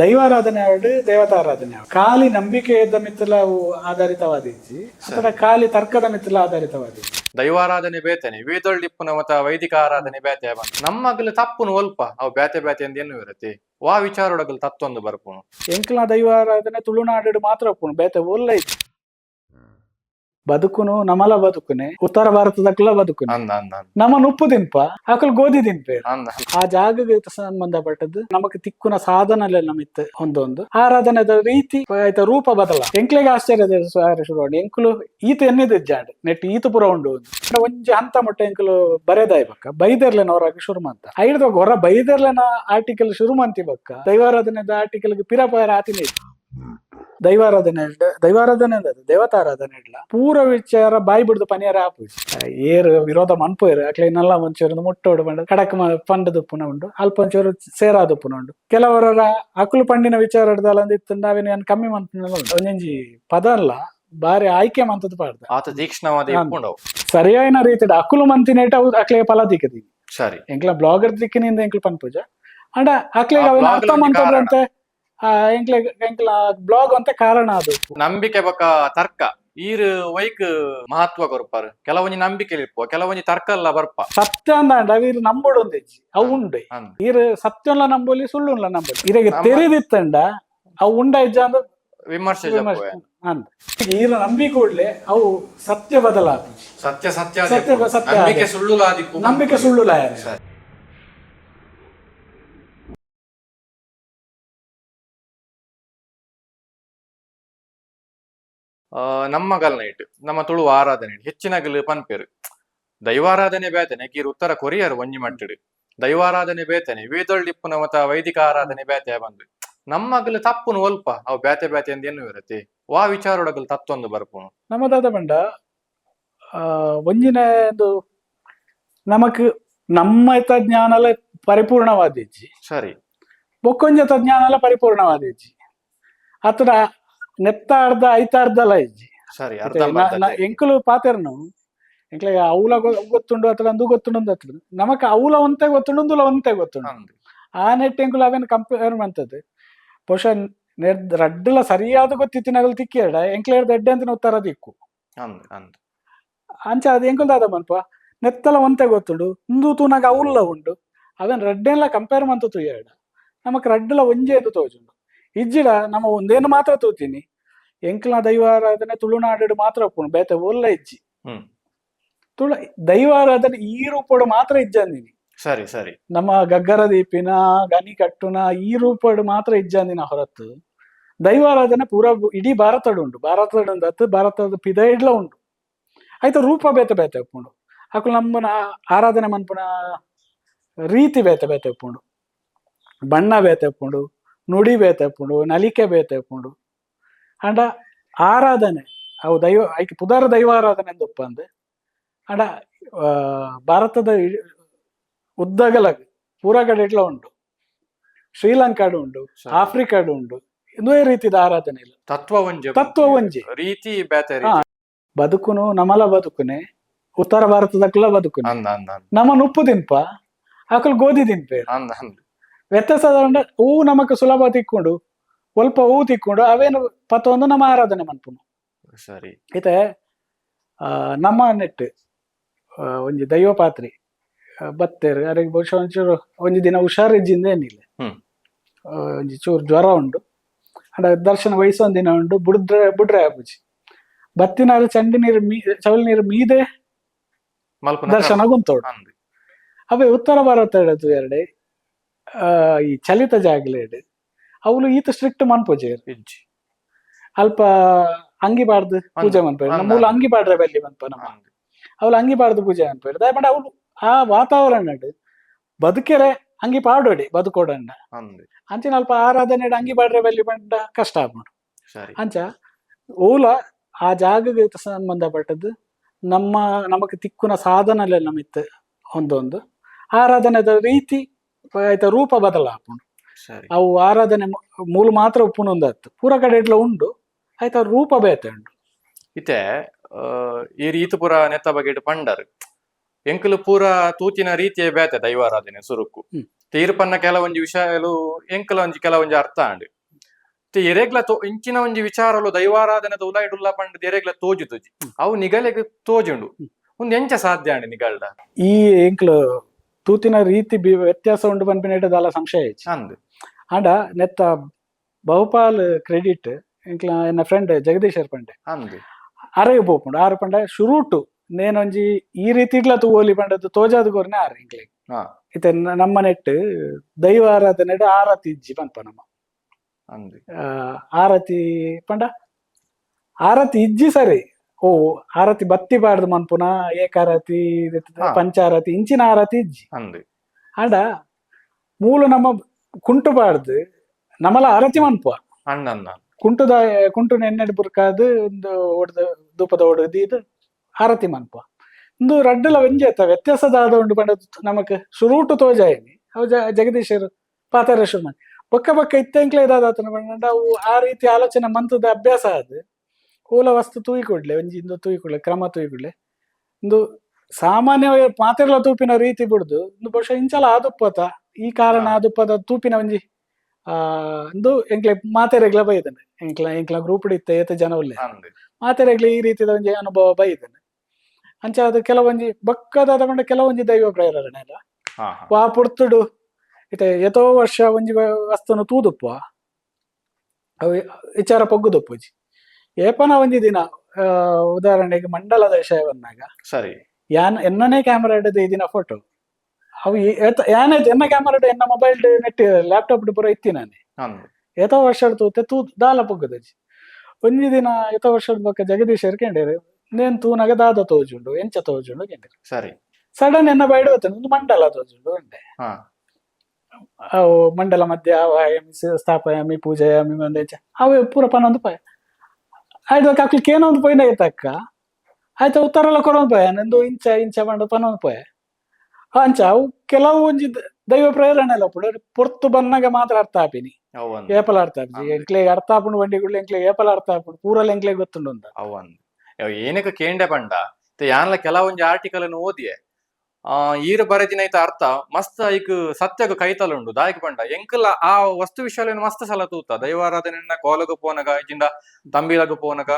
ದೈವಾರಾಧನೆ ಆವಡು ದೇವತಾರಾಧನೆ ಆವಡು ಖಾಲಿ ನಂಬಿಕೆಯದ ಮಿತ್ತಲ ಅವು ಆಧಾರಿತವಾದಿಜ್ಜಿ ಅಥವಾ ಖಾಲಿ ತರ್ಕದ ಮಿತ್ತಲ ಆಧಾರಿತವಾದಿಜ್ಜಿ. ದೈವಾರಾಧನೆ ಬೇತನೆ ವೇದೊಳ್ಳಿಪ್ಪುನ ಮತ ವೈದಿಕ ಆರಾಧನೆ ಬೇತೆ ಬಂದು ನಮ್ಮಗಲು ತಪ್ಪುನು ಒಲ್ಪ ಅವು ಬೇತೆ ಬೇತೆ ಅಂತ ಏನು ಇರತ್ತೆ ವಾ ವಿಚಾರೊಡಗಲು ತತ್ತೊಂದು ಬರ್ಪುನು ಎಂಕ್ಲ ದೈವಾರಾಧನೆ ತುಳುನಾಡು ಮಾತ್ರ ಒಪ್ಪುನು ಬೇತೆ ಒಲ್ಲ ಇಜ್ಜಿ ಬದುಕುನು ನಮಲ ಬದುಕುನೆ ಉತ್ತರ ಭಾರತದಕ್ಲ ಬದುಕುನೆ ನಮ್ಮ ಉಪ್ಪು ದಿನ್ಪ ಅಕಲ್ ಗೋಧಿ ದಿನ್ಪೆ ಆ ಜಾಗಕ್ಕೆ ಸಂಬಂಧಪಟ್ಟದ್ದು ನಮಕ್ ತಿಕ್ಕುನ ಸಾಧನಲೆಲ್ಲ ಮಿತ್ ಒಂದೊಂದು ಆರಾಧನೆದ ರೀತಿ ಆಯ್ತ ರೂಪ ಬದಲ ಎಂಕ್ಲೆಗೆ ಆಶ್ಚರ್ಯದ ಶುರು ಎಂಕುಲು ಈತ ಎನ್ನಿದ್ದಾಡ್ ನೆಟ್ ಈತ ಪುರ ಉಂಡು ಒಂಜಿ ಹಂತ ಮುಟ್ಟ ಎಂಕುಲು ಬರೆದಾಯ್ ಬಕ್ಕ ಬೈದರ್ಲೆನ ಹೊರಗೆ ಶುರು ಮಂತ ಐಡ್ದ ಹೊರ ಬೈದರ್ಲೆನ ಆರ್ಟಿಕಲ್ ಶುರು ಮಂತಿ ಬಕ್ಕ ದೈವಾರಾಧನೆದ ಆರ್ಟಿಕಲ್ಗೆ ಪಿರಪಾಯರ ಆತಿನಿ ದೈವಾರಾಧನೆ ದೇವತಾರಾಧನೆ ಇಡ್ಲ ಪೂರ ವಿಚಾರ ಬಾಯಿ ಬಿಡ್ದು ಪನಿಯಾರ ಆಪು ಏರು ವಿರೋಧ ಮನ್ಪೋಯ್ರು ಅಕ್ಲೆ ನಲ್ಲ ಒಂಚೂರು ಮುಟ್ಟೋಡು ಬಂಡ ಕಡಕ್ ಪಂಡದುಪ್ಪುನ ಉಂಡು ಅಲ್ಪ ಒಂಚೂರು ಸೇರಾದುಪ್ಪುನ ಉಂಡು ಕೆಲವರ ಅಕುಲು ಪಂಡಿನ ವಿಚಾರ ಹಿಡ್ದಲ್ಲ ಅಂದಿತ್ತು ನಾವೇನು ಏನ್ ಕಮ್ಮಿ ಮಂತ ಒಂಜಿ ಪದ ಅಲ್ಲ ಬಾರಿ ಆಯ್ಕೆ ಮಂತದ್ದು ಪಾಡ್ದ ಸರಿಯಾಯಿನ ರೀತಿ ಅಕುಲು ಮಂತಿನೇಟ ಅಕ್ಲೆಗೆ ಫಲ ದಿಕ್ಕದೀನಿ ಸರಿ ಎಂಕ್ಲ ಬ್ಲಾಗರ್ ದಿಕ್ಕಿನಿಂದ ಎಂಕ್ಲು ಪನ್ಪೂಜ ಅಂಡ ಅಕ್ಲೆಗೆ ಅವನ ಅರ್ಥ ಮಂತದ್ರಂತೆ ಎಂಕ್ಲ ಬ್ಲಾಗ್ ಅಂತ ಕಾರಣ ಅದು ನಂಬಿಕೆ ಬಕ್ಕ ತರ್ಕ ಈರ್ ವೈಕ್ ಮಹತ್ವ ಕೊರ್ಪಾರು ಕೆಲವೊಂಜಿ ನಂಬಿಕೆ ಇರ್ಪ ಕೆಲವೊಂಜಿ ತರ್ಕ ಎಲ್ಲ ಬರ್ಪ ಸತ್ಯ ಅಂದ ಇರು ನಂಬೋಡು ಒಂದೆಜ್ಜಿ ಅವು ಉಂಡೆ ಈರ್ ಸತ್ಯಲ್ಲ ನಂಬೋಲಿ ಸುಳ್ಳುಲ್ಲ ನಂಬೋಲಿ ಇರಗೆ ತೆರಿದಿತ್ತಂಡ ಅವು ಉಂಡ ಇಜ್ಜ ಅಂದ ವಿಮರ್ಶೆ ಅಂದ ಈರ ನಂಬಿ ಕೂಡ್ಲೆ ಅವು ಸತ್ಯ ಬದಲಾದ ಸತ್ಯ ಸತ್ಯ ಸತ್ಯ ನಂಬಿಕೆ ನಂಬಿಕೆ ಸುಳ್ಳುಲ ನಮ್ಮ ಗಲ್ನೈಟ್ ನಮ್ಮ ತುಳು ಆರಾಧನೆ ಹೆಚ್ಚಿನಗಲು ಪನ್ಪೇರು ದೈವಾರಾಧನೆ ಬೇತನೆ ಗೀರ್ ಉತ್ತರ ಕೊರಿಯರ್ ಒಂಜಿ ಮಟ್ಟಿಡು ದೈವಾರಾಧನೆ ಬೇತನೆ ವೇದೊಳ್ಳಿಪ್ಪುನ ಮತ ವೈದಿಕ ಆರಾಧನೆ ಬೇತೆ ಬಂದು ನಮ್ಮಗಲು ತಪ್ಪುನು ಒಲ್ಪ ಅವು ಬೇತೆ ಬೇತೆ ಅಂತ ಏನು ಇರತ್ತೆ ವಾ ವಿಚಾರೊಡಗಲು ತತ್ತೊಂದು ಬರ್ಪುನು ನಮ್ಮದಾದ ಬಂಡ ಒಂಜಿನ ನಮಕ್ ನಮ್ಮ ಜ್ಞಾನಲ ಪರಿಪೂರ್ಣವಾದಿಜ್ಜಿ ಸರಿ ಬೊಕ್ಕೊಂಜತ ಜ್ಞಾನಲ ಪರಿಪೂರ್ಣವಾದಿಜ್ಜಿ ಅತ್ರ ನೆತ್ತಾರ್ದ ಐತಾರ್ದಲ ಇಜ್ಜಿ ಸರಿ ಎಂಕುಲು ಪಾತೆರ್ನು ಎಂಕ್ಲೆ ಅವಲ ಗೊತ್ತುಂಡು ಅತ್ರ ಅಂದು ಗೊತ್ತುಂಡು ಅತ್ರ ನಮಕ್ ಅವಲ ಒಂತೆ ಗೊತ್ತುಂಡು ಅಂದುಲ ಒಂತೆ ಗೊತ್ತುಂಡು ಆ ನೆಟ್ ಎಂಕುಲು ಅವೇನು ಕಂಪೇರ್ ಮಂತದ್ದು ಬಹುಶಃ ರಡ್ಡಲ ಸರಿಯಾದ ಗೊತ್ತಿತ್ತಿನಗಲ್ ತಿಕ್ಕಿಯಡ ಎಂಕ್ಲೇರ್ದ ಎಡ್ಡೆ ಅಂತ ಉತ್ತರ ದಿಕ್ಕು ಅಂಚ ಅದು ಎಂಕುಲ್ದಾದ ಮನ್ಪ ನೆತ್ತಲ ಒಂತೆ ಗೊತ್ತುಂಡು ಇಂದು ತೂನಾಗ ಅವಲ್ಲ ಉಂಡು ಅವೇನ್ ರಡ್ಡೆಲ್ಲ ಕಂಪೇರ್ ಮಂತ ತುಯ್ಯಾಡ ನಮಕ್ ರಡ್ಡಲ ಒಂಜೆ ಎಂದು ತೋಜುಂಡು ಇಜ್ಜಿಡ ನಮ್ಮ ಒಂದೇನು ಮಾತ್ರ ತೋತೀನಿ ಎಂಕ್ಲ ದೈವಾರಾಧನೆ ತುಳುನಾಡು ಮಾತ್ರ ಒಪ್ಪುನು ಬೇತೆ ಒಲ್ಲ ಇಜ್ಜಿ ದೈವಾರಾಧನೆ ಈ ರೂಪಡು ಮಾತ್ರ ಇಜ್ಜಂದಿನಿ ಸರಿ ಸರಿ ನಮ್ಮ ಗಗ್ಗರ ದೀಪಿನ ಗನಿ ಕಟ್ಟುನ ಈ ರೂಪಡು ಮಾತ್ರ ಇಜ್ಜಂದಿನ ಹೊರತು ದೈವಾರಾಧನೆ ಪೂರ ಇಡೀ ಭಾರತಡು ಉಂಟು ಭಾರತದ ಪಿದ ಇಡ್ಲ ಉಂಟು ಆಯ್ತು ರೂಪ ಬೇತೆ ಬೇತೆ ಒಪ್ಪುಂಡು ಅಕುಲು ನಮ್ಮನ ಆರಾಧನೆ ಮನ್ಪುನ ರೀತಿ ಬೇತೆ ಬೇತೆ ಒಪ್ಪುಂಡು ಬಣ್ಣ ಬೇತೆ ಒಪ್ಪುಂಡು ನುಡಿ ಬೇತೆ ಒಪ್ಪುಂಡು ನಲಿಕೆ ಬೇತೆ ಒಪ್ಪುಂಡು ಅಂಡ ಆರಾಧನೆ ಅವು ಐಕೆ ಪುದರ್ ದೈವಾರಾಧನೆ ಎಂದು ಒಪ್ಪಂದು ಅಂಡ ಭಾರತದ ಉದ್ದಗಲ ಪೂರ ಕಡೆ ಇಟ್ಲ ಉಂಟು ಶ್ರೀಲಂಕಾಡು ಉಂಟು ಆಫ್ರಿಕಾಡು ಉಂಟು ಇನ್ನೂ ರೀತಿದ ಆರಾಧನೆ ಇಲ್ಲ ತತ್ವ ಒಂಜಿ ರೀತಿ ಬೇತೆ ಬದುಕುನು ನಮಲ ಬದುಕುನೆ ಉತ್ತರ ಭಾರತದಕ್ಲ ಬದುಕುನೆ ನಮ್ಮ ಉಪ್ಪು ದಿನ್ಪ ಅಕಲ್ ಗೋಧಿ ದಿನ್ಪೆ ವ್ಯತ್ಯಾಸದ ಹೂವು ನಮಕ್ ಸುಲಭ ತಿಕ್ಕೊಂಡು ಸ್ವಲ್ಪ ಹೂವು ತಿಕ್ಕೊಂಡು ಅವೇನು ಪತ್ತೊಂದು ನಮ್ಮ ಆರಾಧನೆ ಮನ್ಪುನು ಸರಿ ಈತೆ ನಮ್ಮ ನೆಟ್ ಒಂಜಿ ದೈವ ಪಾತ್ರಿ ಬತ್ತೇರು ಅರೆಗೆ ಬಹುಶಃ ಒಂಚೂರು ಒಂಜಿ ದಿನ ಹುಷಾರಿಜ್ಜಿಂದ ಏನಿಲ್ಲ ಒಂಜಿ ಚೂರು ಜ್ವರ ಉಂಡು ಅಂಡ ದರ್ಶನ ವಹಿಸೊಂದು ದಿನ ಉಂಡು ಬುಡ್ರೆ ಆಪುಜಿ ಬತ್ತಿನ ಚಂಡಿ ನೀರು ಚವಳಿ ನೀರು ಮೀದೆ ದರ್ಶನ ಗುಂತೋಡು ಅವೇ ಉತ್ತರ ಭಾರತ ಹೇಳದು ಎರಡೆ ಈ ಚಲಿತ ಜಾಗಲೇಡ್ ಅವಳು ಈತ ಸ್ಟ್ರಿಕ್ಟ್ ಮನ್ಪೋಜೇರು ಅಲ್ಪ ಅಂಗಿ ಬಾರ್ದು ಪೂಜೆ ಮನ್ಪೇರು ಮೂಲ ಅಂಗಿ ಬಾಡ್ರೆ ಬೆಲ್ಲಿ ಮನ್ಪ ನಮ್ಮ ಅವಳು ಅಂಗಿ ಬಾರ್ದು ಪೂಜೆ ಮನ್ಪೇರು ದಯಮಾಡಿ ಅವಳು ಆ ವಾತಾವರಣ ಬದುಕೆರೆ ಅಂಗಿ ಪಾಡೋಡಿ ಬದುಕೋಡಂಡ ಅಂಚಿನ ಅಲ್ಪ ಆರಾಧನೆ ಅಂಗಿ ಬಾಡ್ರೆ ಬೆಲ್ಲಿ ಬಂಡ ಕಷ್ಟ ಆಗ್ಬಿಡು ಅಂಚ ಓಲ ಆ ಜಾಗಕ್ಕೆ ಸಂಬಂಧಪಟ್ಟದ್ದು ನಮಕ್ ತಿಕ್ಕುನ ಸಾಧನಲೆಲ್ಲ ಮಿತ್ ಒಂದೊಂದು ಆರಾಧನೆದ ರೀತಿ ಆಯ್ತ ರೂಪ ಬದಲ ಹಾಪುಂಡು ಅವು ಆರಾಧನೆ ಮೂಲ ಮಾತ್ರ ಉಪ್ಪುನೊಂದತ್ತು ಪೂರ ಕಡೆ ಇಟ್ಲ ಉಂಡು ಆಯ್ತ ರೂಪ ಬೇತೆ ಉಂಡು ಇತ್ತೆ ಈ ರೀತಿ ಪುರ ನೆತ್ತ ಬಗೆಟ್ ಪಂಡರ್ ಎಂಕುಲು ಪೂರ ತೂತಿನ ರೀತಿಯ ಬೇತೆ ದೈವಾರಾಧನೆ ಸುರುಕು ಹ್ಮ್. ತೀರ್ಪನ್ನ ಕೆಲವೊಂಜಿ ವಿಷಯಲು ಎಂಕುಲ ಒಂಜಿ ಕೆಲವೊಂಜಿ ಅರ್ಥ ಅಂಡ್ ಎರೆಗ್ಲ ಇಂಚಿನ ಒಂಜಿ ವಿಚಾರಲು ದೈವಾರಾಧನೆದ ಉಲಾಯ್ಡುಲ್ಲ ಪಂಡ್ ಎರೆಗ್ಲ ತೋಜು ತುಜಿ ಅವು ನಿಗಲೆಗ್ ತೋಜುಂಡು ಒಂದ್ ಎಂಚ ಸಾಧ್ಯ ಅಂಡ್ ನಿಗಲ್ಡ ಈ ಎಂಕ್ಲು ತೂತಿನ ರೀತಿ ವ್ಯತ್ಯಾಸ ಉಂಡು ಪನ್ಪಿನ ದಾಲ ಸಂಶಯ ಇಜ್ಜಿ ಅಂದ್ ಆಂಡ ನೆತ್ತ ಬಹುಪಾಲ್ ಕ್ರೆಡಿಟ್ ಎಂಕ್ಲ ಎನ್ನ ಫ್ರೆಂಡ್ ಜಗದೀಶರ್ ಪಂಡೆ ಅಂದ್ ಅರೆಗೆ ಬೋಪುಂಡು ಆರು ಪಂಡ ಶುರುಟು ನೇನೊಂಜಿ ಈ ರೀತಿಗ್ಲ ತೂವೋಲಿ ಪಂಡದು ತೋಜಾದು ಗೋರ್ನೆ ಆರು ಎಂಕ್ಲೆ ಹಾ ಇತ್ತೆ ನಮ್ಮ ನೆಟ್ ದೈವ ಆರಾಧನೆ ಆರತಿ ಇಜ್ಜಿ ಪನ್ಪ ನಮ್ಮ ಅಂದ್ ಆರತಿ ಪಂಡ ಆರತಿ ಇಜ್ಜಿ ಸರಿ ಓ ಆರತಿ ಬತ್ತಿ ಬಾರ್ದು ಮನ್ಪುನ ಏಕಾರತಿ ಪಂಚಾರತಿ ಇಂಚಿನ ಆರತಿ ಇಜ್ಜಿ ಅಂದ್ ಆಂಡ ಮೂಲು ನಮ್ಮ ಕುಂಟು ಬಾರ್ದು ನಮ್ಮಲ ಆರತಿ ಮನ್ಪುವ ಅಣ್ಣ ಕುಂಟು ನೆನ್ನೆಡ್ ಬುರ್ಕಾದು ಒಂದು ಒಡ್ದು ಧೂಪದ ಒಡದು ಇದು ಆರತಿ ಮನ್ಪುವ ಒಂದು ರಡ್ಡುಲ ವೆಂಜೇತ ವ್ಯತ್ಯಾಸದಾದ ಉಂಡು ಪಂಡ ನಮಕ್ ಶುರುಟು ತೋಜಾಯಿನಿ ಅವು ಜಗದೀಶರು ಪಾತಾರ ಶುರು ಬೊಕ್ಕ ಬೊಕ್ಕ ಇತ್ತೆಂಕ್ಲೆ ಇದಾದ ಪಂಡ ಅವು ಆ ರೀತಿ ಆಲೋಚನೆ ಮಂತದ ಅಭ್ಯಾಸ ಅದು ಕೂಲ ವಸ್ತು ತೂಯಿ ಕೊಡ್ಲೆ ಒಂಜಿ ಇಂದು ತೂಯಿ ಕೊಡ್ಲೆ ಕ್ರಮ ತೂಯಿ ಕೊಡ್ಲೆ ಒಂದು ಸಾಮಾನ್ಯ ಮಾತೆರ್ಲ ತೂಪಿನ ರೀತಿ ಬಿಡುದು ಒಂದು ಬಹುಶಃ ಇಂಚಲ ಆದುಪ್ಪತ ಈ ಕಾರಣ ಆದುಪ್ಪದ ತೂಪಿನ ಒಂಜಿ ಒಂದು ಎಂಕ್ಲೆ ಮಾತೆರೆಗ್ಲ ಬೈದನೆ ಎಂಕ್ಲ ಗ್ರೂಪ್ ಇತ್ತೆ ಏತ ಜನ ಉಲ್ಲೆ ಮಾತೆರೆಗ್ಲ ಈ ರೀತಿದ ಒಂಜಿ ಅನುಭವ ಬೈದನೆ ಅಂಚ ಅದು ಕೆಲವೊಂಜಿ ಬೊಕ್ಕದ ಪಂಡ ಕೆಲವೊಂಜಿ ದೈವ ಪ್ರೇರಣೆ ಅಲ್ಲ ವಾ ಪುಡ್ತುಡು ಇತ್ತೆ ಎತೋ ವರ್ಷ ಒಂಜಿ ವಸ್ತುನು ತೂದುಪ್ಪು ಅವು ವಿಚಾರ ಪೊಗ್ಗುದುಪ್ಪುಜಿ ಏಪನ ಒಂಜಿ ದಿನ ಉದಾಹರಣೆಗೆ ಮಂಡಲದ ವಿಷಯ ಬಂದಾಗ ಸರಿ ಎನ್ನನೇ ಕ್ಯಾಮರಾ ಹಿಡಿದು ಈ ದಿನ ಫೋಟೋ ಅವು ಏನಾಯ್ತು ಎನ್ನ ಕ್ಯಾಮರಾ ಎನ್ನ ಮೊಬೈಲ್ ನೆಟ್ ಲ್ಯಾಪ್ಟಾಪ್ ಪೂರ ಇತ್ತಿ ನಾನೇ ಎತೋ ವರ್ಷ ತೂತೆ ದಾಲ ಪೊಗ್ಗುದಜ್ಜಿ ಒಂಜಿ ದಿನ ಎತೋ ವರ್ಷದ ಬೊಕ್ಕ ಜಗದೀಶ್ ಕೆಂಡೇರು ನೇನ್ ತೂನಗ ದಾದ ತೋಜುಂಡು ಎಂಚ ತೋಜುಂಡು ಕೆಂಡೇರು ಸರಿ ಸಡನ್ ಎನ್ನ ಬೈಡ್ ಹೋಗ್ತಾನೆ ಒಂದು ಮಂಡಲ ತೋಜುಂಡು ಅಂಡೆ ಅವು ಮಂಡಲ ಮಧ್ಯ ಆವಾಯಾಮಿ ಸ್ಥಾಪಯಾಮಿ ಪೂಜಯಾಮಿ ಮಂದೇಚ ಅವು ಪೂರ ಪನ್ನೊಂದು ಪಾಯ ಆಯ್ತು ಅಕ್ಲಿಕ್ಕೆ ಏನೋ ಒಂದು ಪೊಯ್ನ ಐತಕ್ಕ ಆಯ್ತು ಉತ್ತರ ಎಲ್ಲ ಕೊಡೊಂದು ಪಾಯ ನಂದು ಇಂಚ ಬಂಡು ಪನ್ನೊಂದು ಪಾಯ ಅಂಚ ಅವು ಕೆಲವು ಒಂಜಿ ದೈವ ಪ್ರೇರಣೆ ಎಲ್ಲ ಪುಡ ಪೊರ್ತು ಬನ್ನಾಗ ಮಾತ್ರ ಅರ್ಥ ಆಪಿನಿ ಏಪಲ ಅರ್ಥ ಆಪಿ ಎಂಕ್ಲೆ ಅರ್ಥ ಆಪುಂಡು ಬಂಡಿಗುಳ್ಳೆ ಎಂಕ್ಲೆ ಏಪಲ ಅರ್ಥ ಆಪುಂಡು ಪೂರಲ್ಲ ಎಂಕ್ಲೆ ಗೊತ್ತುಂಡು ಅಂತ ಏನಕ್ಕೆ ಕೇಂಡೆ ಪಂಡ ಯಾನ್ಲ ಕೆಲವೊಂಜಿ ಆರ್ಟಿಕಲ್ ಅನ್ನು ಓದಿಯೆ ಈರು ಬರೆದಿನ ಐತ ಅರ್ಥ ಮಸ್ತ್ ಐಕ್ ಸತ್ಯಗ ಕೈತಲುಂಡು ದಾಯಕ್ ಪಂಡ ಎಂಕಲ ಆ ವಸ್ತು ವಿಷಯಗಳನ್ನು ಮಸ್ತ್ ಸಲ ತೂತ ದೈವಾರಾಧನೆಯನ್ನ ಕೋಲಗು ಪೋನಗ ಇಜಿಂದ ತಂಬಿಲಗು ಪೋನಗ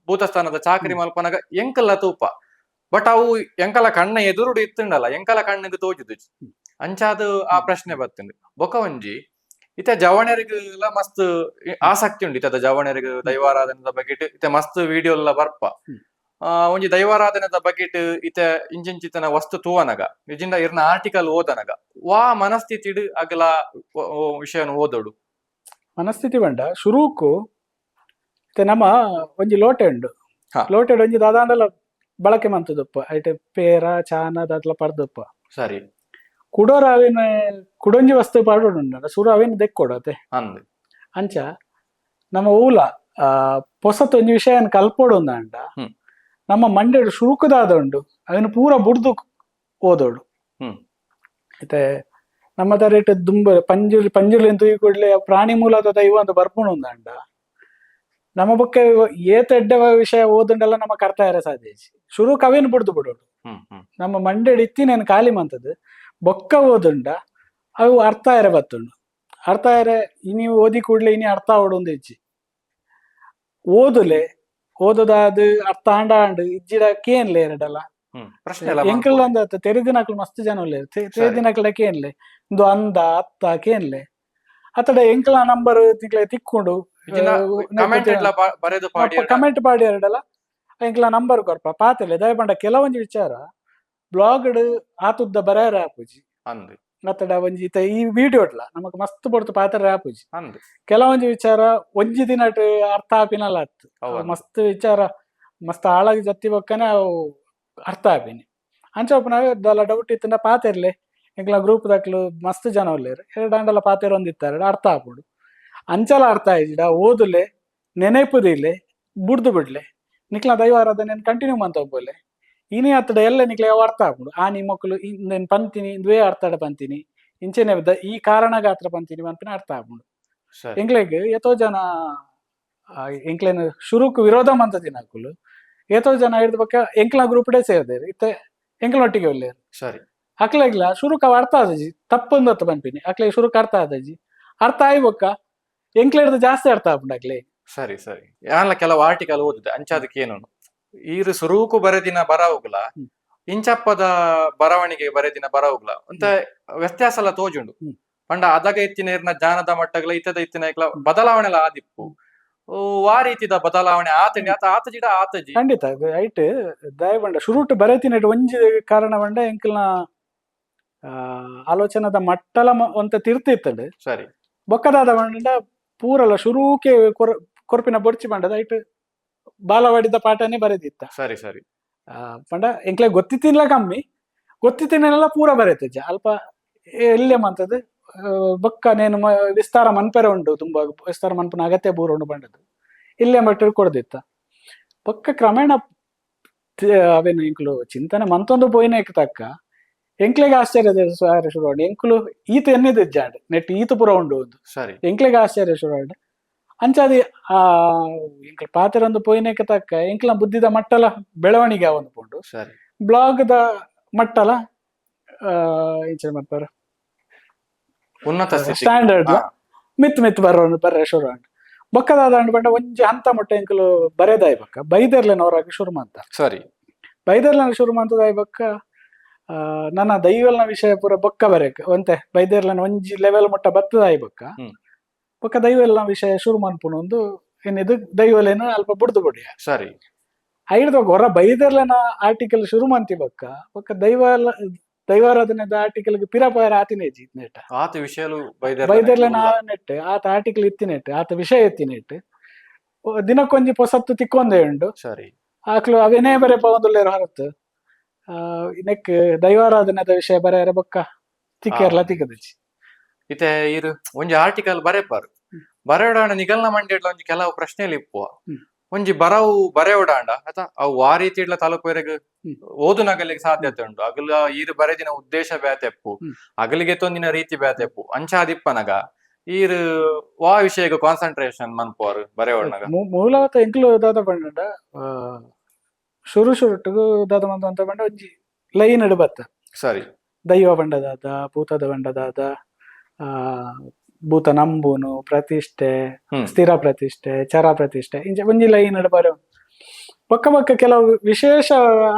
ಭೂತಸ್ಥಾನದ ಚಾಕರಿ ಮಲ್ಪನಗ ಎಂಕಲ್ಲ ತೂಪ ಬಟ್ ಅವು ಎಂಕಲ ಕಣ್ಣ ಎದುರುಡು ಇತ್ತುಂಡಲ್ಲ ಎಂಕಲ ಕಣ್ಣಿಗೆ ತೋಜುದು ಅಂಚಾದು ಆ ಪ್ರಶ್ನೆ ಬರ್ತಂದು ಬೊಕ ಒಂಜಿ ಇತ ಜವಣರಿಗೆಲ್ಲ ಮಸ್ತ್ ಆಸಕ್ತಿ ಉಂಡು ಇತದ ಜವಣರಿಗೆ ದೈವಾರಾಧನೆದ ಬಗ್ಗೆ ಇತ ಮಸ್ತ್ ವಿಡಿಯೋ ಎಲ್ಲ ಬರ್ಪ ಒಂಜಿ ದೈವಾರಾಧನೆದ ಬಗೆಟ್ ಇತ ಇಂಚಿಂಚಿತನ ವಸ್ತು ತೂವನಗ ಇಜಿಂದ ಇರ್ನ ಆರ್ಟಿಕಲ್ ಓದನಗ ವಾ ಮನಸ್ಥಿತಿಡ್ ಅಗಲ ವಿಷಯನ ಓದೋಡು ಮನಸ್ಥಿತಿ ಬಂಡ ಶುರುಕು ನಮ್ಮ ಒಂಜಿ ಲೋಟೆ ಉಂಡು ಲೋಟೆ ಒಂಜಿ ದಾದಾಂಡಲ ಬಳಕೆ ಮಂತದಪ್ಪ ಐಟೆ ಪೇರ ಚಾನ ದಾತ್ಲ ಪರ್ದಪ್ಪ ಸರಿ ಕುಡೋರ ಅವಿನ ಕುಡೊಂಜಿ ವಸ್ತು ಪಾಡೋಡು ಸುರು ಅವಿನ ದೆಕ್ಕೊಡತೆ ಅಂಚ ನಮ್ಮ ಊಲ ಪೊಸತ್ ಒಂಜಿ ವಿಷಯ ಕಲ್ಪೋಡು ಅಂಡ ನಮ್ಮ ಮಂಡ್ಯಡು ಶುರುಕುದಾದ ಉಂಡು ಅವನು ಪೂರ ಬುಡ್ದು ಓದೋಡು ಮತ್ತೆ ನಮ್ಮ ತರೇಟ್ ದುಂಬ ಪಂಜುಲಿ ತೂಯಿ ಕೂಡ್ಲೆ ಪ್ರಾಣಿ ಮೂಲದ ದೈವ ಅಂತ ಬರ್ಪುಣು ಅಂಡ ನಮ್ಮ ಬೊಕ್ಕ ಏತ ಎಡ್ಡೆ ವಿಷಯ ಓದುಂಡೆಲ್ಲ ನಮ್ಮ ಕರ್ತಾಯರ ಸಾಧ್ಯ ಶುರು ಕವೇನು ಬುಡ್ದು ಬಿಡೋಡು ನಮ್ಮ ಮಂಡ್ಯಡ್ ಇತ್ತಿನೇನು ಖಾಲಿ ಮಂತದ್ದು ಬೊಕ್ಕ ಓದುಂಡ ಅವು ಅರ್ಥ ಎರೆ ಬತ್ತುಂಡು ಅರ್ಥ ಎರೆ ಇನಿ ಓದಿ ಕೂಡ್ಲೆ ಇನಿ ಅರ್ಥ ಆವೊಂದು ಹೆಚ್ಚಿ ಓದುಲೆ ಓದದಾದ ಅರ್ಥ ಆಂಡ ಇಜ್ಜಿಡ ಕೇನ್ಲೆ ಎರಡಲ್ಲ ಎಂಕಲ್ ಅಂದ ತೆರೆದಿನಕ್ಲು ಮಸ್ತ್ ಜನ ತೆರೆದಿನಕ್ಲ ಕೇನ್ಲೆ ಒಂದು ಅಂದ ಅತ್ತ ಕೇನ್ಲೆ ಅತಡ ಎಂಕಲ ನಂಬರ್ ತಿಕ್ಕೊಂಡು ಕಮೆಂಟ್ ಪಾಡಿ ಎರಡಲ್ಲ ಎಂಕಲ ನಂಬರ್ ಕೊರ್ಪ ಪಾತಲೆ ದಯಪಂಡ ಕೆಲವೊಂಜಿ ವಿಚಾರ ಬ್ಲಾಗ್ಡ್ ಆತುದ್ದ ಬರೆಯರ ಆಪುಜಿ ಅತಡ ಒಂಜಿ ಈ ವಿಡಿಯೋಡ್ಲ ನಮಕ್ ಮಸ್ತ್ ಪೊಡ್ತು ಪಾತ್ರ ಆಪುಜಿ ಕೆಲವೊಂಜಿ ವಿಚಾರ ಒಂಜಿ ದಿನಟ್ ಅರ್ಥ ಆಪಿನಲ್ಲ ಅತ್ತು ಮಸ್ತ್ ವಿಚಾರ ಮಸ್ತ್ ಆಳಾಗಿ ಜತ್ತಿ ಬೊಕ್ಕನೆ ಅವು ಅರ್ಥ ಆಪಿನಿ ಅಂಚ ದಲ ಡೌಟ್ ಇತ್ತಂಡ ಪಾತೆರ್ಲೆ ಎಂಕ್ಲ ಗ್ರೂಪ್ ದಕ್ಲು ಮಸ್ತ್ ಜನ ಒಲ್ಲೇರು ಎರಡು ಅಂಡಲ ಪಾತೆರ್ ಒಂದಿತ್ತಾರೆ ಅರ್ಥ ಆಪುಡು ಅಂಚಲ ಅರ್ಥ ಆಯ್ಜಿಡ ಓದುಲೆ ನೆನೆಪುದಿಲೆ ಬುಡ್ದು ಬಿಡ್ಲೆ ನಿಕ್ಲ ದೈವಾರಾಧನೆ ಕಂಟಿನ್ಯೂ ಮಂತ ಹೋಗ್ಬೋಲೆ ಇನಿ ಅತ್ತಡ ಎಲ್ಲ ನಿಕ್ಲ ಅರ್ಥ ಆಪುಡು ಆ ನಿಮ್ಮ ಮಕ್ಕಳು నేను పంతిని ದ್ವೇ ಅರ್ಥಡ పంతిನಿ ಇಂಚೆನೆ ಈ ಕಾರಣಗ ಅತ್ರ పంతిನಿ ಮನ್ಪಿನ ಅರ್ಥ ಆಪುಂಡು ಎಂಕ್ಲೆಗ್ ಎತೋ ಜನ ಎಂಕ್ಲೆನ ಶುರುಕು ವಿರೋಧ ಮಂತ ದಿನಕುಲು ಏತೋ ಜನ ಹಿಡಿದ ಬೊಕ್ಕ ಎಂಕ್ಲ ಗ್ರೂಪ್ ಡೇ ಸೇರ್ದೇರು ಇತ್ತೆ ಎಂಕಲೊಟ್ಟಿಗೆ ಒಳ್ಳೆಯರು ಸರಿ ಅಕ್ಲೆಗ್ಲ ಶುರುಕ ಅರ್ಥ ಆದಜಿ ತಪ್ಪೊಂದತ್ತು ಬನ್ಪಿನಿ ಅಕ್ಲೆ ಶುರುಕ ಅರ್ಥ ಆದಜಿ ಅರ್ಥ ಆಯ್ಬೊಕ್ಕ ಎಂಕ್ಲೆಡ್ದು ಜಾಸ್ತಿ ಅರ್ಥ ಆಪುಂಡು ಅಕ್ಲೆ. ಸರಿ ಸರಿ ಯಾನ್ಲ ಕೆಲವು ಆರ್ಟಿಕಲ್ ಓದಿದೆ ಅಂಚಾದಕ್ಕೆ ಏನು ಈರು ಸುರೂಕು ಬರೆದಿನ ಬರವುಗ್ಲ ಇಂಚಪ್ಪದ ಬರವಣಿಗೆ ಬರೆದಿನ ಬರವುಗ್ಲ ಅಂತ ವ್ಯತ್ಯಾಸ ಎಲ್ಲ ತೋಜುಂಡು. ಪಂಡ ಅದಗ ಎತ್ತಿನ ಇರ್ನ ಜ್ಞಾನದ ಮಟ್ಟಗಳ ಇತ್ತದ ಇತ್ತಿನ ಬದಲಾವಣೆ ಎಲ್ಲ ಆದಿಪ್ಪು ಆ ರೀತಿದ ಬದಲಾವಣೆ ಆತಂಡಿ ಆತಜಿಡ ಆತಜಿ ಖಂಡಿತ ಐಟ್ ದಯ ಬಂಡ ಶುರುಟ್ ಬರೆತಿನ ಒಂಜಿ ಕಾರಣ ಬಂಡ ಎಂಕಲ್ನ ಆಲೋಚನದ ಮಟ್ಟಲ ಒಂತ ತಿರ್ತಿತ್ತಂಡು ಸರಿ ಬೊಕ್ಕದಾದ ಬಂಡ ಪೂರಲ ಶುರುಕೆ ಕೊರ್ಪಿನ ಬೊಡ್ಚಿ ಬಂಡದ ಐಟ್ ಬಾಲವಾಡಿದ ಪಾಠನೇ ಬರೆದಿತ್ತ. ಸರಿ ಸರಿ ಪಂಡ ಎಂಕ್ಲೆ ಗೊತ್ತಿತ್ತಿಲ್ಲ ಕಮ್ಮಿ ಗೊತ್ತಿತ್ತಿನೆಲ್ಲ ಪೂರ ಬರೆತಜ್ಜ ಅಲ್ಪ ಎಲ್ಲೇ ಮಂತದ್ದು ಬೊಕ್ಕ ನೇನು ವಿಸ್ತಾರ ಮನ್ಪೆರೆ ಉಂಡು ತುಂಬಾ ವಿಸ್ತಾರ ಮನ್ಪನ ಅಗತ್ಯ ಬೂರ ಉಂಡು ಬಂಡದ್ದು ಇಲ್ಲೇ ಮಟ್ಟ ಕೊಡ್ದಿತ್ತ. ಬೊಕ್ಕ ಕ್ರಮೇಣ ಅವೇನು ಎಂಕ್ಲು ಚಿಂತನೆ ಮಂತೊಂದು ಪೋಯಿನೇಕ್ ತಕ್ಕ ಎಂಕ್ಲೆಗೆ ಆಶ್ಚರ್ಯ ಶುರು ಎಂಕ್ಲು ಈತ ಎನ್ನಿದ ಜಾಡ್ ನೆಟ್ ಈತ ಪುರ ಉಂಡು ಸರಿ ಎಂಕ್ಲೆಗೆ ಆಶ್ಚರ್ಯ ಶುರು ಅಂಚಾದಿ ಎಂಕ್ಲ ಪಾತೆರೊಂದು ಪೋಯಿನೇಕ ತಕ್ಕ ಎಂಕ್ಲ ಬುದ್ಧಿದ ಮಟ್ಟಲ ಬೆಳವಣಿಗೆ ಒಂದು ಪುಂಡು ಸರಿ ಬ್ಲಾಗ್ದ ಮಟ್ಟಲ ಇಂಚ ಮಾಡ್ತಾರ ಉನ್ನತ ಸ್ಟ್ಯಾಂಡರ್ಡ್ ಮಿತ್ ಮಿತ್ ಬರ್ರೆ ಶುರು ಉಂಟು. ಬೊಕ್ಕದಾದ ಬಂಡ ಒಂಜಿ ಹಂತ ಮೊಟ್ಟ ಎಂಕಲು ಬರೆದಾಯ್ ಬಕ್ಕ ಬೈದರ್ಲೆನವರಾಗ ಶುರು ಮಂತ ಸರಿ ಬೈದರ್ಲೆನ ಶುರು ಮಂತದಾಯ್ ಬಕ್ಕ ನನ್ನ ದೈವಲ್ನ ವಿಷಯ ಪೂರ ಬೊಕ್ಕ ಬರೆಕ್ ಒಂತೆ ಬೈದರ್ಲೆನ ಒಂಜಿ ಲೆವೆಲ್ ಮೊಟ್ಟ ಬತ್ತದಾಯ್ ಬಕ್ಕ ಬೊಕ್ಕ ದೈವಲ್ನ ವಿಷಯ ಶುರು ಮನ್ಪುನ ಒಂದು ಏನಿದು ದೈವಲೇನ ಅಲ್ಪ ಬುಡ್ದು ಬುಡಿಯ ಸರಿ ಐಡ್ದ ಹೊರ ಬೈದರ್ಲೆನ ಆರ್ಟಿಕಲ್ ಶುರು ಮಂತಿ ಬಕ್ಕ ಬೊಕ್ಕ ದೈವಾರಾಧನೆದ ಆರ್ಟಿಕಲ್ ಪಿರಪಾಯರ ಆತಿನೇಜಿ ನೆಟ್ ಆತ ವಿಷಯಲು ಬೈದರ್ಲೆನ ನೆಟ್ ಆತ ಆರ್ಟಿಕಲ್ ಇತ್ತಿನೆಟ್ ಆತ ವಿಷಯ ಎತ್ತಿನೆಟ್ ದಿನಕ್ಕೊಂಜಿ ಪೊಸತ್ತು ತಿಕ್ಕೊಂದೇ ಉಂಡು. ಸರಿ ಆಕ್ಲು ಅವೇನೇ ಬರೆ ಪವಂದುಲ್ಲೇರು ಹೊರತು ನೆಕ್ ದೈವಾರಾಧನೆದ ವಿಷಯ ಬರೆಯರ ಬೊಕ್ಕ ತಿಕ್ಕೆರ್ಲ ತಿಕ್ಕದಚ್ಚಿ ಇತ್ತೆ ಇರು ಒಂಜಿ ಆರ್ಟಿಕಲ್ ಬರೆಪಾರು ಬರೆಯೋಡಾಂಡ ನಿಗಲ್ನ ಮಂಡ್ಯಡ್ಲ ಒಂಜಿ ಕೆಲವು ಪ್ರಶ್ನೆಲಿ ಇಪ್ಪುವ ಒಂಜಿ ಬರವು ಬರೆಯೋಡಾಂಡ ಆತ ಅವು ಆ ರೀತಿ ಇಡ್ಲ ತಲುಪುವರೆಗೆ ಓದುನಗಲಿಗೆ ಸಾಧ್ಯತೆ ಉಂಟು ಅಗಲ ಈರು ಬರೆದಿನ ಉದ್ದೇಶ ಬ್ಯಾತೆಪ್ಪು ಅಗಲಿಗೆ ತೊಂದಿನ ರೀತಿ ಬ್ಯಾತೆಪ್ಪು ಅಂಚಾದಿಪ್ಪನಗ ಈರು ವಾ ವಿಷಯಗ ಕಾನ್ಸಂಟ್ರೇಷನ್ ಮನ್ಪುವಾರು ಬರೆಯೋಡ್ನಗ ಮೂಲವತ್ತ ಎಂಕ್ಲು ದಾದ ಬಂಡ ಶುರು ಶುರುಟು ದಾದ ಮಂತ ಅಂತ ಬಂಡ ಒಂಜಿ ಲೈನ್ ಇಡು ಬತ್ತ ಸರಿ ದೈವ ಬಂಡದಾದ ಭೂತದ ಬಂಡದಾದ ಭೂತ ನಂಬುನು ಪ್ರತಿಷ್ಠೆ ಸ್ಥಿರ ಪ್ರತಿಷ್ಠೆ ಚರ ಪ್ರತಿಷ್ಠೆ ಇಂಚ ಒಂಜಿ ಲೈನ್ ಇಡು ಬರೋ ಪಕ್ಕ ಪಕ್ಕ ಕೆಲವು ವಿಶೇಷ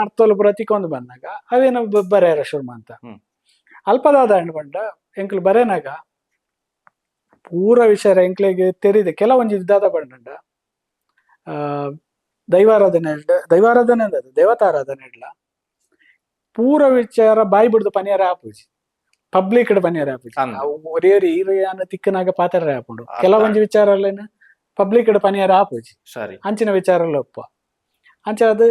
ಅರ್ಥಲು ಪ್ರತಿಕೊಂದು ಬಂದಾಗ ಅವೇನು ಬರೆಯರ ಶುರು ಅಂತ ಅಲ್ಪದಾದ ಹಣ್ಣು ಬಂಡ ಎಂಕ್ಲು ಬರೆನಾಗ ಪೂರ ವಿಷಯ ಎಂಕ್ಲೆಗೆ ತೆರಿದೆ ಕೆಲವೊಂಜಿ ದಾದ ಬಂಡ ದೈವಾರಾಧನೆ ಅಂದದು ದೇವತಾರಾಧನೆ ಇಡ್ಲ ಪೂರ ವಿಚಾರ ಬಾಯಿ ಬಿಡ್ದು ಪನಿಯರ ಆಪುಜಿ ಪಬ್ಲಿಕ್ ಪನಿಯರ ಆಪುಜಿ ಒರಿಯರಿ ಈರಿಯಾನ ತಿಕ್ಕನಾಗ ಪಾತ್ರ ಆಪುಂಡು ಕೆಲವೊಂಜಿ ವಿಚಾರಲೇನ ಪಬ್ಲಿಕ್ ಪನಿಯರ ಆಪುಜಿ ಅಂಚಿನ ವಿಚಾರ ಒಪ್ಪ ಅಂಚ ಅದು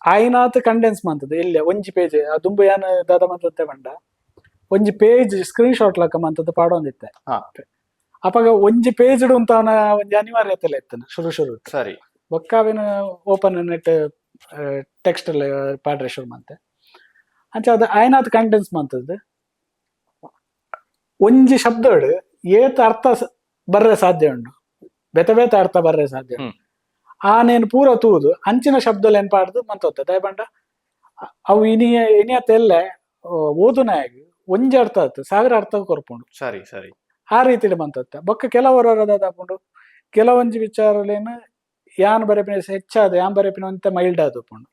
ಆಯ್ನಾತ್ ಕಂಡೆನ್ಸ್ ಮಂತದ ಇಲ್ಲ ಒಂಜಿ ಪೇಜ್ ದುಂಬು ಯಾನ ದಾದ ಮಂತತ್ತೆ ಬಂಡ ಒಂಜಿ ಪೇಜ್ ಸ್ಕ್ರೀನ್ ಶಾಟ್ ಲಕ್ಕ ಮಂತದ್ದು ಪಾಡೊಂದಿತ್ತೆ ಅಪಾಗ ಒಂಜಿ ಪೇಜ್ ಅಂತ ಒಂಜಿ ಅನಿವಾರ್ಯತೆಲ್ಲ ಇತ್ತನ ಶುರು ಸರಿ ಬೊಕ್ಕಾವಿನ ಓಪನ್ ನೆಟ್ ಟೆಕ್ಸ್ಟ್ ಪಾಡ್ರೆ ಶುರು ಮಂತೆ ಅಂಚ ಅದು ಆಯ್ನಾತ್ ಕಂಡೆನ್ಸ್ ಮಂತದ್ದು ಒಂಜಿ ಶಬ್ದ ಏತ ಅರ್ಥ ಬರ್ರೆ ಸಾಧ್ಯ ಉಂಡು ಬೇತೆ ಬೇತೆ ಅರ್ಥ ಬರ್ರೆ ಸಾಧ್ಯ ಉಂಡು ಆನೇನು ಪೂರ ತೂದು ಅಂಚಿನ ಶಬ್ದ ಏನ್ ಪಾಡ್ದು ಮಂತೊತ್ತೆ ದಯಬಂಡ ಅವು ಇನಿಯತ್ತೆಲ್ಲ ಓದುನಾಗಿ ಒಂಜಿ ಅರ್ಥ ಆಯ್ತು ಸಾವಿರ ಅರ್ಥ ಕೊರ್ಪುಂಡು ಸರಿ ಸರಿ ಆ ರೀತಿ ಮಂತೊತ್ತೆ ಬೊಕ್ಕ ಕೆಲವರು ಅದಾಪುಂಡು ಕೆಲವೊಂಜಿ ವಿಚಾರಲೇನು ಯಾನ್ ಬರೆಪಿನ ಹೆಚ್ಚಾದ ಯಾನ್ ಬರೆಪಿನ ಅಂತ ಮೈಲ್ಡ್ ಆದಪುಂಡು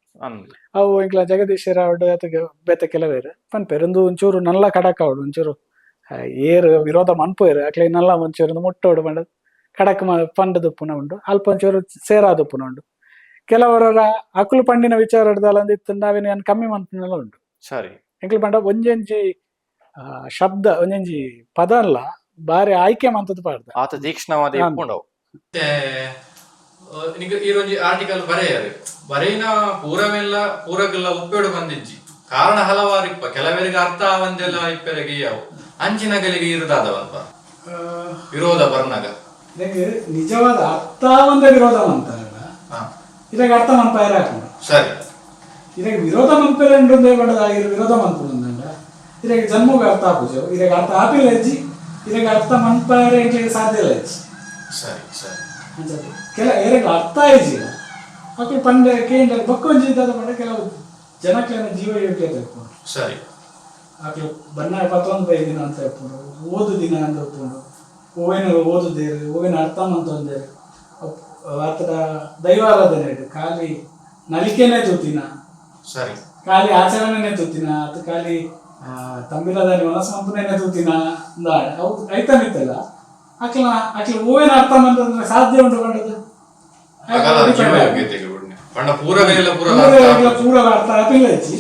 ಅವು ಇಂಕ್ಲ ಜಗದೀಶ್ವರ ಅದಕ್ಕೆ ಬೇತೆ ಕೆಲವೇರು ಪನ್ಪೇರು ಒಂಚೂರು ನಲ್ಲ ಕಡಕ ಅವಡು ಒಂಚೂರು ಏರು ವಿರೋಧ ಮನ್ಪೋರು ಅಕ್ಲೆ ನಲ್ಲ ಒಂಚೂರು ಮುಟ್ಟೋಡು ಬಂಡ ಕಡಕ್ ಪಂಡದುಪ್ಪುನ ಉಂಡು ಅಲ್ಪ ಒಂಚೂರು ಸೇರಾದುಪ್ಪುನ ಉಂಡು ಕೆಲವರ ಅಕುಲು ಪಂಡಿನ ವಿಚಾರ ಹಿಡ್ದಲ್ಲಂದಿತ್ತು ನಾವೇನು ಏನ್ ಕಮ್ಮಿ ಮನ್ಪನೆಲ್ಲ ಉಂಡು ಸರಿ ಎಂಕ್ಲು ಪಂಡ ಒಂಜೊಂಜಿ ಶಬ್ದ ಒಂಜೊಂಜಿ ಪದ ಅಲ್ಲ ಬಾರಿ ಆಯ್ಕೆ ಮಂತದ್ದು ಪಾಡ್ದ ಆತ ತೀಕ್ಷ್ಣವಾದ ಈರೊಂಜಿ ಆರ್ಟಿಕಲ್ ಬರೆಯಿನ ಪೂರವೆಲ್ಲ ಪೂರಗೆಲ್ಲ ಉಪ್ಪೇಡು ಬಂದಿಜ್ಜಿ ಕಾರಣ ಹಲವಾರು ಇಪ್ಪ ಕೆಲವರಿಗೆ ಅರ್ಥ ಆವಂದೆಲ್ಲ ಇಪ್ಪರಿಗೆ ಯಾವು ಅಂಚಿನಗಲಿಗೆ ಇರುದಾದವಲ್ಪ ವಿರೋಧ ಬರ್ನಾಗ ನಿಜವಾದ ಅರ್ಥ ಒಂದ ವಿರೋಧ ಮಂತಾರ ಇದಾಗ ಅರ್ಥ ಮನ್ಪಾಯರ ಹಾಕೊಂಡು ಸರಿ ಇದಾಗ ವಿರೋಧ ಮನ್ಪೇರ ಬಡದ ವಿರೋಧ ಮನ್ಪುಂಡ ಇದಾಗ ಜನ್ಮಗ ಅರ್ಥ ಹಾಕುಜು ಇದಾಗ ಅರ್ಥ ಆಪಿಲ್ಲ ಹೆಜ್ಜಿ ಇದಾಗ ಅರ್ಥ ಮನ್ಪಾಯರ ಎಂಕ್ಲಿಗೆ ಸಾಧ್ಯ ಇಲ್ಲ ಹೆಜ್ಜಿ ಸರಿ ಸರಿ ಕೆಲ ಏರೆಗ ಅರ್ಥ ಆಯ್ಜಿಲ್ಲ ಮಕ್ಕಳು ಪಂಡ ಕೇಂದ್ರ ಬಕ್ಕೊಂಜಿ ಇದ್ದಾದ ಮಾಡ ಕೆಲವು ಜನಕ್ಲೇನ ಜೀವ ಯೋಗ್ಯತೆ ಇಪ್ಪುಂಡು ಸರಿ ಆಕಲು ಬಣ್ಣ 15 ದಿನ ಅಂತ ಇಪ್ಪುಂಡು ಓದು ದಿನ ಅಂತ ಇಪ್ಪುಂಡು ಓವೇನು ಓದುದೇರು ಓವೇನು ಅರ್ಥ ಮಂತೊಂದೇರು ಆತಡ ದೈವಾರಾಧನೆ ಖಾಲಿ ನಲಿಕೆನೇ ತೂತಿನ ಸರಿ ಖಾಲಿ ಆಚರಣೆನೇ ತೂತಿನ ಅದು ಖಾಲಿ ತಂಬಿಲದಾನಿ ಮನಸ್ಸು ಮಂಪುನೇನೆ ತೂತಿನ ಅವು ಐತನಿತ್ತಲ್ಲ ಅಕ್ಲ ಓವೇನು ಅರ್ಥ ಮಂತಂದ್ರೆ ಸಾಧ್ಯ ಉಂಟು ಕಂಡದು ಪೂರ ಅರ್ಥ ಆಪಿಲ್ಲ ಹೆಚ್ಚಿ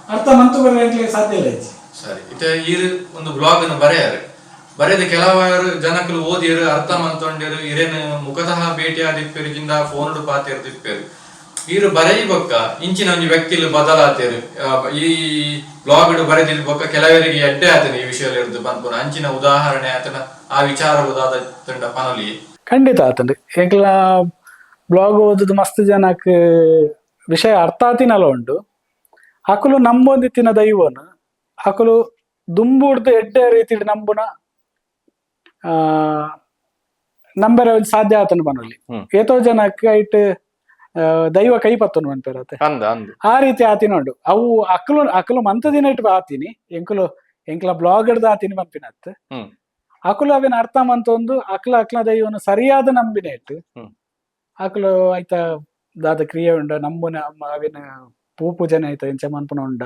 ಅರ್ಥ ಮಂತು ಬರೆಯಕ್ಕೆ ಸಾಧ್ಯ ಇಲ್ಲ ಹೆಚ್ಚಿ ಸರಿ ಇತ್ತೆ ಈ ಒಂದು ಬ್ಲಾಗ್ ಅನ್ನು ಬರೆಯದ ಕೆಲವಾರು ಜನಕ್ಕಲು ಓದಿರು ಅರ್ಥ ಮಂತೊಂಡಿರು ಇರೇನು ಮುಖತಃ ಭೇಟಿ ಆದಿಪ್ಪೇರಿಗಿಂದ ಫೋನ್ ಪಾತಿರ್ದಿಪ್ಪೇರು ಈರು ಬರೆಯಿ ಬೊಕ್ಕ ಇಂಚಿನ ಒಂದು ವ್ಯಕ್ತಿಲು ಬದಲಾತೇರು ಈ ಬ್ಲಾಗ್ ಬರೆದಿಲ್ ಬೊಕ್ಕ ಕೆಲವರಿಗೆ ಎಡ್ಡೆ ಆತನ ಈ ವಿಷಯ ಇರ್ದು ಬಂದ್ಪುನ ಅಂಚಿನ ಉದಾಹರಣೆ ಆತನ ಆ ವಿಚಾರ ಉದಾದ ತಂಡ ಪನಲಿ ಖಂಡಿತ ಆತಂಡು ಏಕಲ ಬ್ಲಾಗ್ ಓದುದು ಮಸ್ತ್ ಜನಕ್ ವಿಷಯ ಅರ್ಥ ಆತಿನಲ್ಲ ಉಂಟು ಅಕಲು ನಂಬೊಂದಿತ್ತಿನ ದೈವನ ಅಕಲು ದುಂಬುಡ್ದು ಎಡ್ಡೆ ರೀತಿ ನಂಬುನ ನಂಬರ ಸಾಧ್ಯ ಆತನ ಬನೊಲಿ ಏತೋ ಜನಕ್ಕೆ ಐಟ್ ದೈವ ಕೈ ಪತ್ತನು ಅನ್ಪೇರತ್ತೆ ಆ ರೀತಿ ಆತಿನೋಡು ಅವು ಅಕಲು ಮಂತ ದಿನ ಇಟ್ಟು ಆತೀನಿ ಎಂಕಲ ಬ್ಲಾಗ್ ಹಿಡ್ದು ಆತೀನಿ ಪಂಪಿನತ್ ಅಕಲು ಅವೇನ ಅರ್ಥ ಮಂತೊಂದು ಅಕ್ಲ ದೈವನು ಸರಿಯಾದ ನಂಬಿನ ಇಟ್ಟು ಅಕಲು ಆಯ್ತ ದಾದ ಕ್ರಿಯೆ ಉಂಡ ನಂಬುನ ಅವಿನ ಪೂಜನೆ ಆಯ್ತ ಇಂಚ ಮನ್ಪುನ ಉಂಡ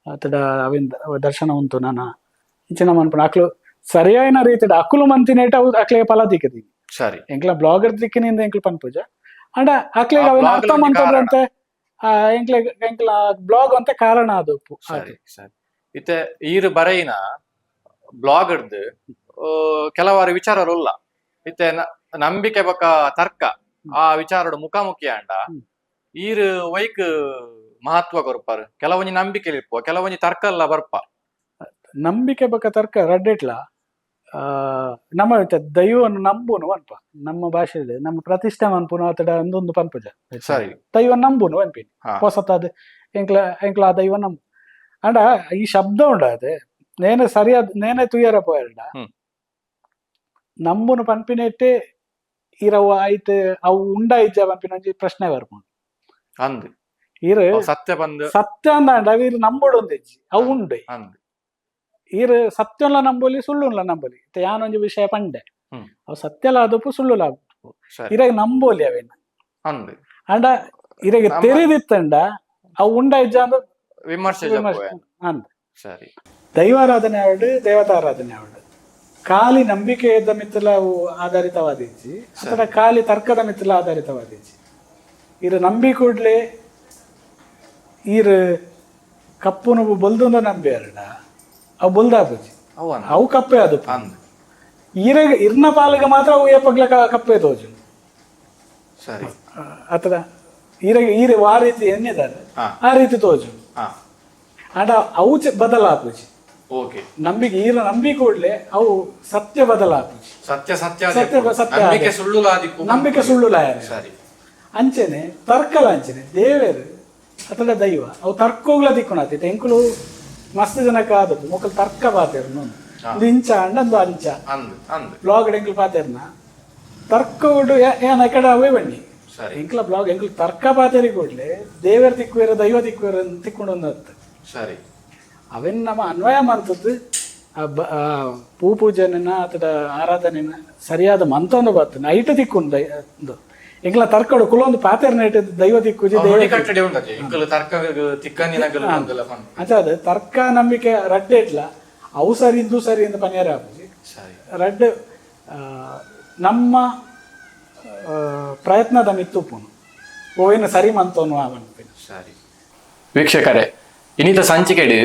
ಆತಡ ಅವಿನ ದರ್ಶನ ಉಂಟು ನಾನ ಇಂಚಿನ ಮನ್ಪುನ ಅಕ್ಲು ಸರಿಯಾದ ರೀತಿ ಅಕುಲು ಮಂತಿನೇಟ ಅವು ಅಕ್ಲೆಗೆ ಫಲ ದಿಕ್ಕದೀನಿ ಸರಿ ಎಂಕ್ಲ ಬ್ಲಾಗರ್ ದಿಕ್ಕಿನಿಂದ ಎಂಕ್ಲ ಪನ್ಪೂಜ ಅಂಡ ಅಕ್ಲೆಗೆ ಅವಿನ ಅರ್ಥ ಮಂತಂತೆ ಎಂಕ್ಲ ಬ್ಲಾಗ್ ಅಂತ ಕಾರಣ ಅದು ಸರಿ ಸರಿ ಇತ್ತೆ ಈರು ಬರೆಯಿನ ಬ್ಲಾಗ್ ಹಿಡ್ದು ಕೆಲವಾರು ವಿಚಾರರುಲ್ಲ ಇತ್ತೆ ನಂಬಿಕೆ ಬೊಕ್ಕ ತರ್ಕ ಆ ವಿಚಾರಡು ಮುಖಾಮುಖಿ ಅಂಡ ಈರು ವೈಕ್ ಮಹತ್ವ ಕೊರ್ಪಾರು ಕೆಲವೊಂಜಿ ನಂಬಿಕೆ ಇರ್ಪ ಕೆಲವೊಂಜಿ ತರ್ಕ ಎಲ್ಲ ಬರ್ಪ ನಂಬಿಕೆ ಬೊಕ್ಕ ತರ್ಕ ರಡ್ಡೆಟ್ಲ ನಮ್ಮ ದೈವವನ್ನು ನಂಬುನು ಅನ್ಪ ನಮ್ಮ ಭಾಷೆಯಲ್ಲಿ ನಮ್ಮ ಪ್ರತಿಷ್ಠೆ ಅನ್ಪುನು ಆತಡ ಒಂದೊಂದು ಪನ್ಪುಜ ಸರಿ ದೈವ ನಂಬುನು ಅನ್ಪಿನಿ ಹೊಸತಾದ ಎಂಕ್ಲ ಆ ದೈವ ನಂಬು ಅಂಡ ಈ ಶಬ್ದ ಉಂಡ ಅದೇ ನೇನೆ ಸರಿಯಾದ ನೇನೆ ತುಯ್ಯರ ಪೋಯರ್ಡ ನಂಬುನು ಪನ್ಪಿನೆಟ್ಟೆ ಇರವು ಆಯ್ತು ಅವು ಉಂಡಾಯ್ತ ಪನ್ಪಿನ ಪ್ರಶ್ನೆ ಬರ್ಕೊಂಡು ಅಂದ್ ಇರು ಸತ್ಯ ಬಂದು ಸತ್ಯ ಅಂದ ಇರು ನಂಬೋಡು ಒಂದೆಜ್ಜಿ ಅವು ಉಂಡೆ ಈರು ಸತ್ಯಲ್ಲ ನಂಬೋಲಿ ಸುಳ್ಳುಲ್ಲ ನಂಬೋಲಿ ಯಾನೊಂದು ವಿಷಯ ಪಂಡೆ ಅವು ಸತ್ಯಲ ಆದಪ್ಪು ಸುಳ್ಳುಲ ಆದಪ್ಪು ಇರಾಗ ನಂಬೋಲಿ ಅವೇನ ಅಂಡ ಇರಾಗ ತೆರೆದಿತ್ತಂಡ ಅವು ಉಂಡಾಯ್ಜ ಅಂದ ವಿಮರ್ಶೆ ಅಂದ ದೈವಾರಾಧನೆ ಆವಡು ದೇವತಾರಾಧನೆ ಆವಡು ಖಾಲಿ ನಂಬಿಕೆಯದ ಮಿತ್ತಲ ಅವು ಆಧಾರಿತವಾದಿಜ್ಜಿ ಅಥವಾ ಖಾಲಿ ತರ್ಕದ ಮಿತ್ತಲ ಆಧಾರಿತವಾದಿಜ್ಜಿ ಇರು ನಂಬಿ ಕೂಡ್ಲೆ ಈರು ಕಪ್ಪುನು ಬೊಲ್ದೊಂದ ನಂಬಿ ಎರಡ ಅವು ಬೊಲ್ದಾಪುಜಿ ಅವು ಕಪ್ಪೆ ಅದು ಈರೆಗ ಇರ್ನ ಪಾಲಗ ಮಾತ್ರ ಅವು ಏಪಗ್ಲ ಕಪ್ಪೆ ತೋಜು ಸರಿ ಅಥವಾ ಈರೆ ಆ ರೀತಿ ಎನ್ನಿದ್ದಾರೆ ಆ ರೀತಿ ತೋಜು ಅಂಡ ಅವು ಬದಲಾಪುಜಿ ನಂಬಿಕೆ ಈರ ನಂಬಿ ಕೂಡ್ಲೆ ಅವು ಸತ್ಯ ಬದಲಾಪುಜಿ ಸತ್ಯ ಸತ್ಯ ನಂಬಿಕೆ ಸುಳ್ಳುಲ ಅಂಚೆನೆ ತರ್ಕಲ ಅಂಚೆನೆ ದೇವರು ಅಥವಾ ದೈವ ಅವು ತರ್ಕೋಗ್ಲ ದಿಕ್ಕುಣಾತಿತ್ತು ಎಂಕುಲು ಮಸ್ತ್ ಜನಕ ಆದದ್ದು ಮೊಕ್ಕಲು ತರ್ಕ ಪಾತೇರ್ನು ಒಂದು ಇಂಚ ಅಂಡೊಂದು ಅಂಚ ಬ್ಲಾಗ್ ಎಂಕುಲು ಪಾತೇರ್ನ ತರ್ಕೋಡು ಏನ ಕಡೆ ಅವೇ ಬನ್ನಿ ಎಂಕುಲ ಬ್ಲಾಗ್ ಎಂಕುಲು ತರ್ಕ ಪಾತೇರಿ ಕೂಡ್ಲೆ ದೇವರ ತಿಕ್ಕುವೇರ ದೈವ ತಿಕ್ಕುವೇರ ತಿಕ್ಕೊಂಡು ಒಂದು ಸರಿ ಅವೆನ್ ನಮ್ಮ ಅನ್ವಯ ಮಾಡ್ತದ್ದು ಪೂಜೆನ ಅಥವಾ ಆರಾಧನೆನ ಸರಿಯಾದ ಮಂತೊಂದು ಬರ್ತದೆ ಐಟ ತಿಕ್ಕೊಂಡು ಎಂಕ್ಲ ತರ್ಕಡು ಕುಲೊಂದು ಪಾತೆರ್ನ ಇಟ್ಟು ದೈವ ತಿಕ್ಕುಜಿ ಅದು ತರ್ಕ ನಂಬಿಕೆ ರಡ್ಡೆ ಇಟ್ಲ ಅವು ಸರಿ ಇಂದು ಸರಿ ಅಂತ ಪನಿಯಾರ ಆಪುಜಿ ರಡ್ಡೆ ನಮ್ಮ ಪ್ರಯತ್ನದ ಮಿತ್ತುಪ್ಪುನು ಓವಿನ ಸರಿ ಮಂತೋನು ಆವನ್ಪಿನ ಸರಿ ವೀಕ್ಷಕರೇ ಇನ್ನಿತ ಸಂಚಿಕೆಡು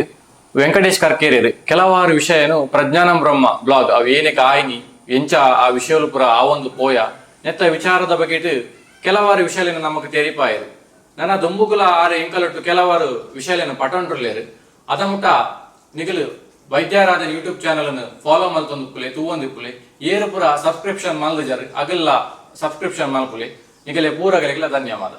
ವೆಂಕಟೇಶ್ ಕರ್ಕೇರಿಯರು ಕೆಲವಾರು ವಿಷಯನು ಪ್ರಜ್ಞಾನಂ ಬ್ರಹ್ಮ ಬ್ಲಾಗ್ ಅವು ಏನಕ್ಕೆ ಆಯ್ನಿ ಎಂಚ ಆ ವಿಷಯಲು ಪುರ ಆ ಒಂದು ಪೋಯ ನೆತ್ತ ವಿಚಾರದ ಬಗ್ಗೆ ಕೆಲವಾರು ವಿಷಯಗಳನ್ನು ನಮಗೆ ತೆರಿಪಾಯರು ನನ್ನ ದುಂಬುಗುಲ ಆರು ಎಂಕಲಟ್ಟು ಕೆಲವಾರು ವಿಷಯಗಳನ್ನು ಪಟೊಂಡ್ರಲ್ಲೇರು ಅದ ಮುಟ್ಟ ನಿಗಲು ವೈದ್ಯಾರಾಧನೆ ಯೂಟ್ಯೂಬ್ ಚಾನಲ್ ಅನ್ನು ಫಾಲೋ ಮಲ್ತೊಂದು ಪುಲೆ ತೂವೊಂದು ಪುಲೆ ಏರು ಪುರ ಸಬ್ಸ್ಕ್ರಿಪ್ಷನ್ ಮಲ್ದಿಜರು ಅಗಲ್ಲ ಸಬ್ಸ್ಕ್ರಿಪ್ಷನ್ ಮಲ್ಪುಲೆ ನಿಗಲೆ ಪೂರಗಲಿಗೆಲ್ಲ ಧನ್ಯವಾದ.